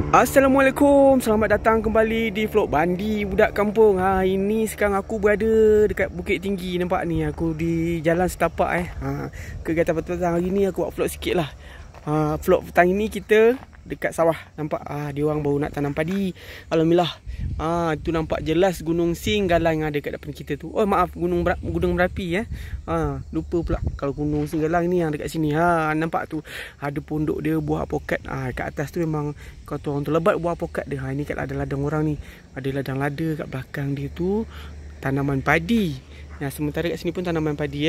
Assalamualaikum, selamat datang kembali di vlog Bandi Budak Kampung. Ini sekarang aku berada dekat Bukit Tinggi. Nampak ni aku di Jalan Setapak kegiatan petang hari ni aku buat vlog sikit lah. Vlog petang ini kita dekat sawah. Nampak dia orang baru nak tanam padi. Alhamdulillah. Itu nampak jelas Gunung Singgalang yang ada dekat depan kita tu. Oh maaf, Gunung Merapi lupa pula kalau Gunung Singgalang ni yang dekat sini. Nampak tu ada pondok dia, buah apokat. Kat atas tu memang kata orang tu lebat buah apokat dia. Ini kat ladang-ladang orang ni. Ada ladang lada kat belakang dia tu tanaman padi. Sementara kat sini pun tanaman padi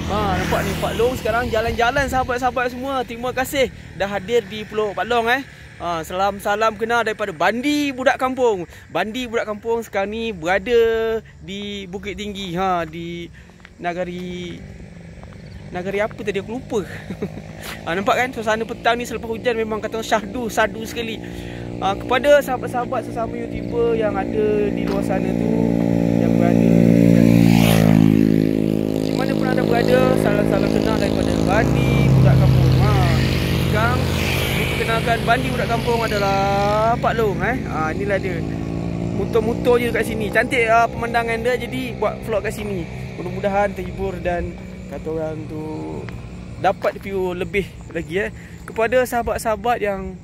nampak ni Pak Long sekarang jalan-jalan sahabat-sahabat semua. Terima kasih dah hadir di Pulau Pak Long. Salam kenal daripada Bandi Budak Kampung. Bandi Budak Kampung sekarang ni berada di Bukit Tinggi. Di Nagari apa tadi aku lupa. Nampak kan suasana petang ni selepas hujan memang kata sadu sekali. Kepada sahabat-sahabat sesama YouTuber yang ada di luar sana tu, yang berada mana pun anda berada, salam kenal daripada Bandi Budak Kampung. Sekarang diperkenalkan Bandi Budak Kampung adalah Pak Long. Inilah dia. Motor-motor je dekat sini. Cantik pemandangan dia, jadi buat vlog kat sini. Mudah-mudahan terhibur dan kata orang tu dapat view lebih lagi. Kepada sahabat-sahabat yang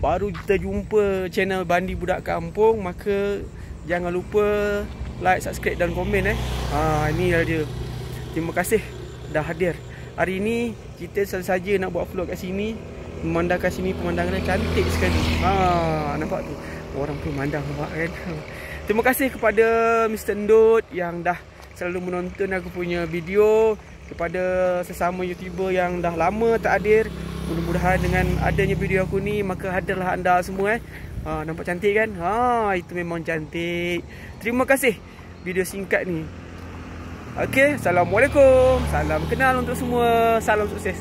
baru kita jumpa channel Bandi Budak Kampung, maka jangan lupa like, subscribe dan komen. Inilah dia. Terima kasih dah hadir. Hari ini kita saja nak buat vlog kat sini. Memandangkan sini pemandangannya cantik sekali. Nampak tu. Orang pun memandang nampak kan. Terima kasih kepada Mr. Ndut yang dah selalu menonton aku punya video. Kepada sesama YouTuber yang dah lama tak hadir, mudah-mudahan dengan adanya video aku ni maka hadirlah anda semua. Nampak cantik kan? Itu memang cantik. Terima kasih video singkat ni. Okey, Assalamualaikum. Salam kenal untuk semua. Salam sukses.